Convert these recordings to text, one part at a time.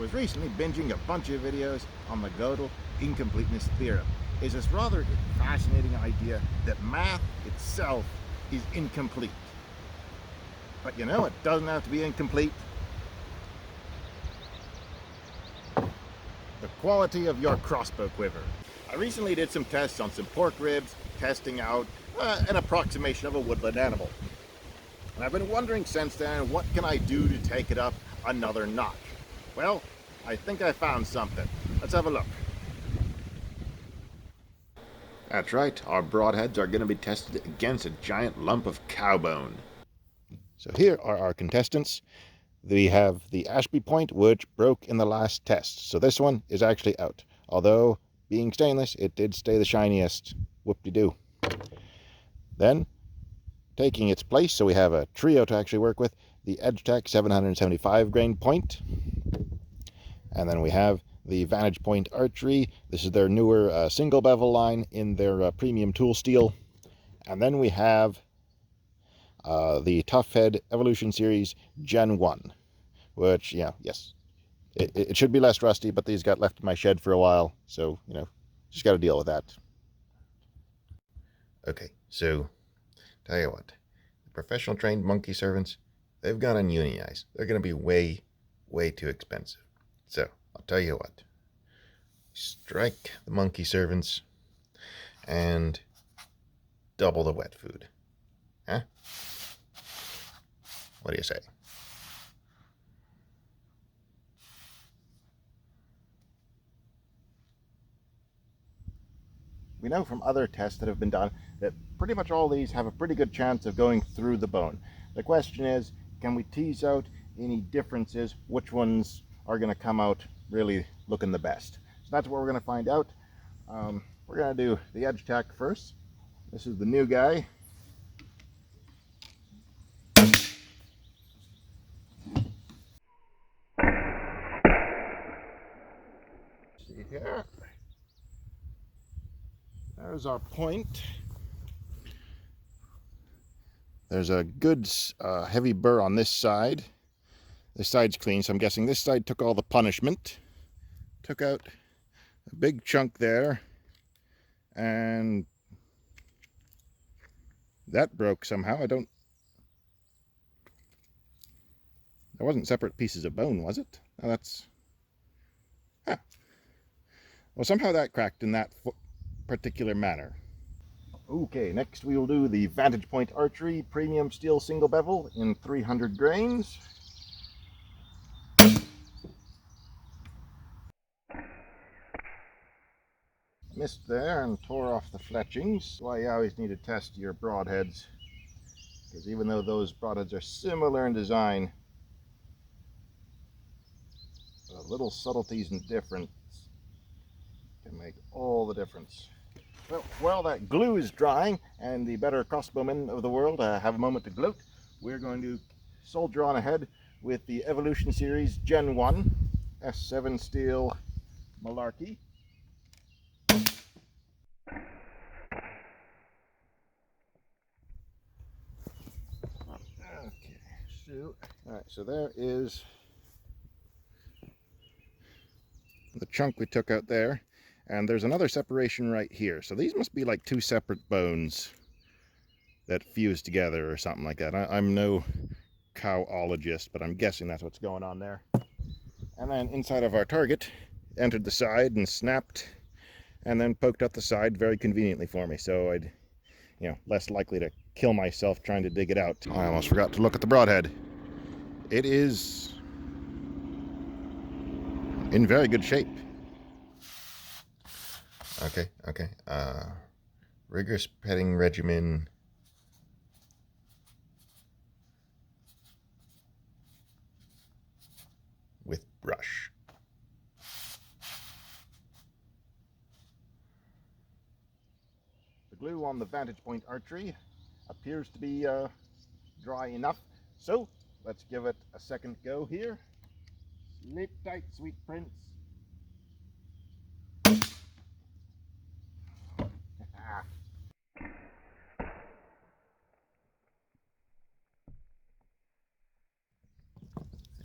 was recently binging a bunch of videos on the Gödel incompleteness theorem. It's this rather fascinating idea that math itself is incomplete. But you know, it doesn't have to be incomplete. The quality of your crossbow quiver. I recently did some tests on some pork ribs, testing out an approximation of a woodland animal. And I've been wondering since then, what can I do to take it up another notch? Well, I think I found something. Let's have a look. That's right, our broadheads are going to be tested against a giant lump of cow bone. So here are our contestants. We have the Ashby point, which broke in the last test. So this one is actually out. Although, being stainless, it did stay the shiniest. Whoop-de-doo. Then, taking its place, so we have a trio to actually work with, the Edgetac 775 grain point. And then we have the Vantage Point Archery. This is their newer single bevel line in their premium tool steel. And then we have the Tuffhead Evolution Series Gen 1, which, yeah, yes, it should be less rusty, but these got left in my shed for a while, so, you know, just got to deal with that. Okay, so, tell you what, the professional trained monkey servants, they've gone ununionized. They're going to be way, way too expensive. So, I'll tell you what, strike the monkey servants and double the wet food. Huh? What do you say? We know from other tests that have been done that pretty much all these have a pretty good chance of going through the bone. The question is, can we tease out any differences? Which ones are going to come out really looking the best? So that's what we're going to find out. We're going to do the Edgetac first. This is the new guy. See here. There's our point. There's a good heavy burr on this side. This side's clean, so I'm guessing this side took all the punishment. Took out a big chunk there, and that broke somehow. That wasn't separate pieces of bone, was it? Oh, that's... Huh. Well, somehow that cracked in that particular manner. Okay, next we will do the Vantage Point Archery Premium Steel Single Bevel in 300 grains. Missed there and tore off the fletchings. Why you always need to test your broadheads, because even though those broadheads are similar in design, the little subtleties and difference can make all the difference. Well, while that glue is drying and the better crossbowmen of the world have a moment to gloat, we're going to soldier on ahead with the Evolution Series Gen 1 S7 steel Malarkey. Okay, so, alright, so there is the chunk we took out there, and there's another separation right here. So these must be like two separate bones that fuse together or something like that. I'm no cowologist, but I'm guessing that's what's going on there. And then inside of our target, entered the side and snapped, and then poked out the side very conveniently for me, so I'd, you know, less likely to kill myself trying to dig it out. I almost forgot to look at the broadhead. It is in very good shape. Okay. Rigorous petting regimen. With brush. The glue on the Vantage Point Archery appears to be dry enough, so let's give it a second go here. Sleep tight, sweet prince.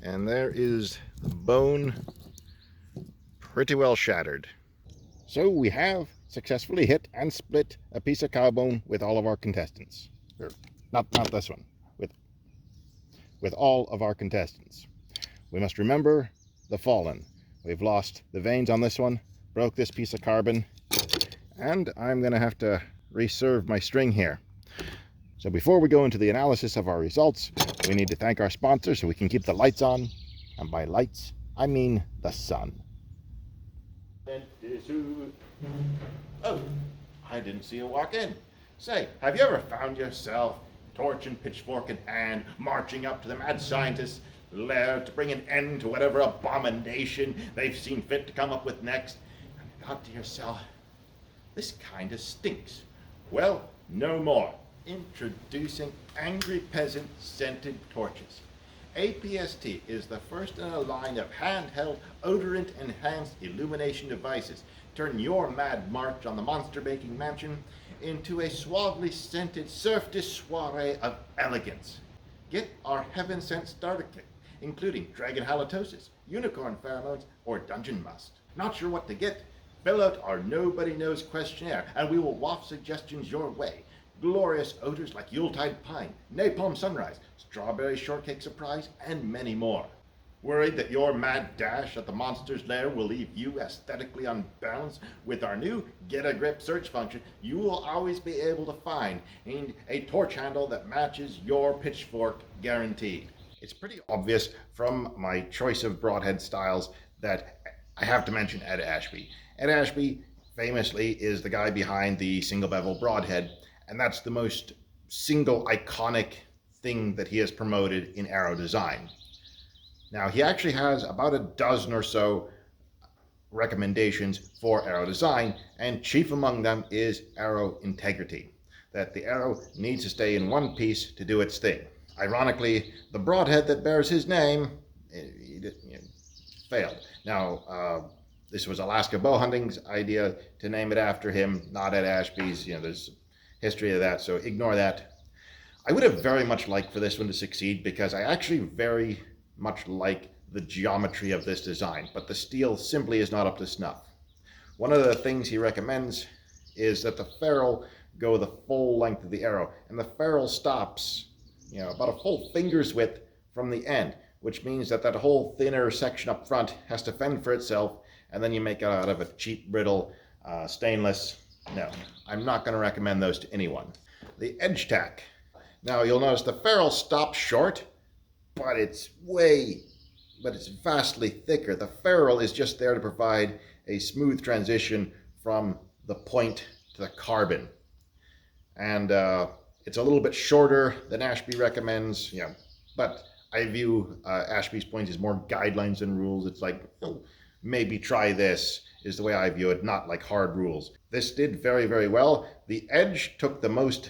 And there is the bone pretty well shattered. So we have successfully hit and split a piece of cowbone with all of our contestants. Or, not this one, with all of our contestants. We must remember the fallen. We've lost the veins on this one, broke this piece of carbon, and I'm going to have to reserve my string here. So before we go into the analysis of our results, we need to thank our sponsor so we can keep the lights on. And by lights, I mean the sun. Oh, I didn't see you walk in. Say, have you ever found yourself, torch and pitchfork in hand, marching up to the mad scientist's lair to bring an end to whatever abomination they've seen fit to come up with next, and you thought to yourself, this kind of stinks? Well, no more. Introducing Angry Peasant Scented Torches. APST is the first in a line of handheld, odorant-enhanced illumination devices. Turn your mad march on the monster-baking mansion into a suavely scented surf de soiree of elegance. Get our heaven-sent starter kit, including dragon halitosis, unicorn pheromones, or dungeon musk. Not sure what to get? Fill out our Nobody Knows questionnaire, and we will waft suggestions your way. Glorious odors like Yuletide pine, napalm sunrise, strawberry shortcake surprise, and many more. Worried that your mad dash at the monster's lair will leave you aesthetically unbalanced? With our new Get a Grip search function, you will always be able to find a torch handle that matches your pitchfork, guaranteed. It's pretty obvious from my choice of broadhead styles that I have to mention Ed Ashby. Ed Ashby famously is the guy behind the single bevel broadhead, and that's the most single iconic thing that he has promoted in arrow design. Now, he actually has about a dozen or so recommendations for arrow design, and chief among them is arrow integrity, that the arrow needs to stay in one piece to do its thing. Ironically, the broadhead that bears his name failed. Now, this was Alaska bow hunting's idea to name it after him, not Ed Ashby's. There's history of that, so ignore that. I would have very much liked for this one to succeed because I actually very much like the geometry of this design, but the steel simply is not up to snuff. One of the things he recommends is that the ferrule go the full length of the arrow, and the ferrule stops, about a full finger's width from the end, which means that that whole thinner section up front has to fend for itself, and then you make it out of a cheap, brittle, stainless. No, I'm not going to recommend those to anyone. The Edgetac. Now, you'll notice the ferrule stops short, but it's vastly thicker. The ferrule is just there to provide a smooth transition from the point to the carbon. And it's a little bit shorter than Ashby recommends, but I view Ashby's point as more guidelines than rules. It's like, maybe try this is the way I view it, not like hard rules. This did very, very well. The Edge took the most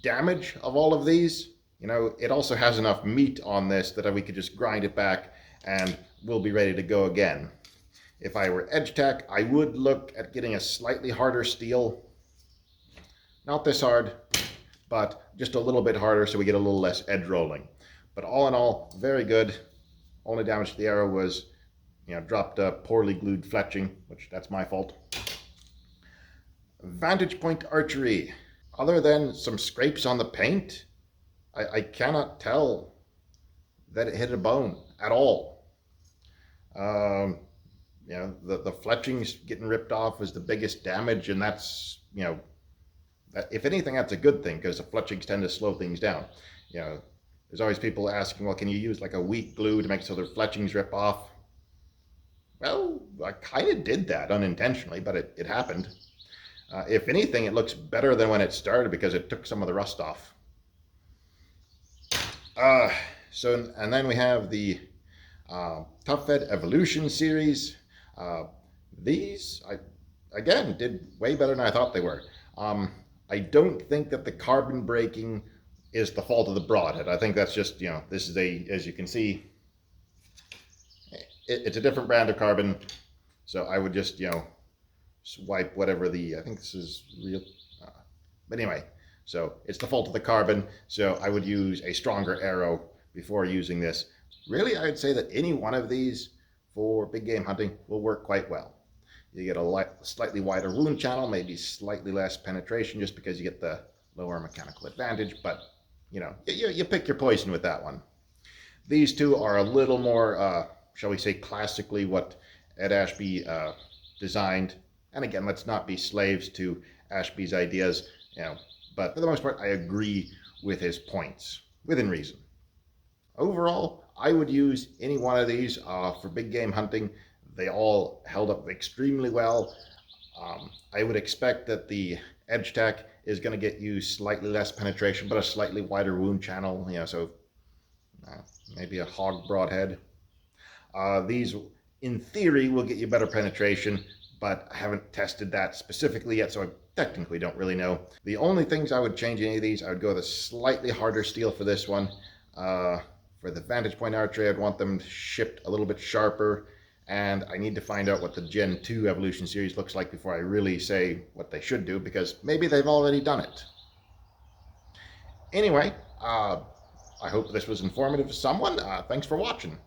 damage of all of these. It also has enough meat on this that we could just grind it back and we'll be ready to go again. If I were Edgetac, I would look at getting a slightly harder steel. Not this hard, but just a little bit harder so we get a little less edge rolling. But all in all, very good. Only damage to the arrow was, dropped poorly glued fletching, which that's my fault. Vantage point archery. Other than some scrapes on the paint, I cannot tell that it hit a bone at all. The fletching's getting ripped off is the biggest damage, and that's, if anything, that's a good thing because the fletchings tend to slow things down. There's always people asking, well, can you use like a weak glue to make so their fletchings rip off? Well, I kind of did that unintentionally, but it happened. If anything, it looks better than when it started because it took some of the rust off. And then we have the tuffhead Evolution series. These, again, did way better than I thought they were. I don't think that the carbon breaking is the fault of the broadhead. I think that's just, this is as you can see, it's a different brand of carbon. So I would just, swipe whatever I think this is real. But anyway, so it's the fault of the carbon. So I would use a stronger arrow before using this. Really, I'd say that any one of these for big game hunting will work quite well. You get a slightly wider wound channel, maybe slightly less penetration just because you get the lower mechanical advantage, but you know, you pick your poison with that one. These two are a little more, shall we say, classically what Ed Ashby designed. And again, let's not be slaves to Ashby's ideas, you know, but for the most part, I agree with his points, within reason. Overall, I would use any one of these for big game hunting. They all held up extremely well. I would expect that the Edgetac is going to get you slightly less penetration, but a slightly wider wound channel, you know, so maybe a hog broadhead. These, in theory, will get you better penetration, but I haven't tested that specifically yet, so I technically don't really know. The only things I would change in any of these, I would go with a slightly harder steel for this one. For the Vantage Point archery, I'd want them shipped a little bit sharper, and I need to find out what the Gen 2 Evolution series looks like before I really say what they should do, because maybe they've already done it. Anyway, I hope this was informative to someone. Thanks for watching.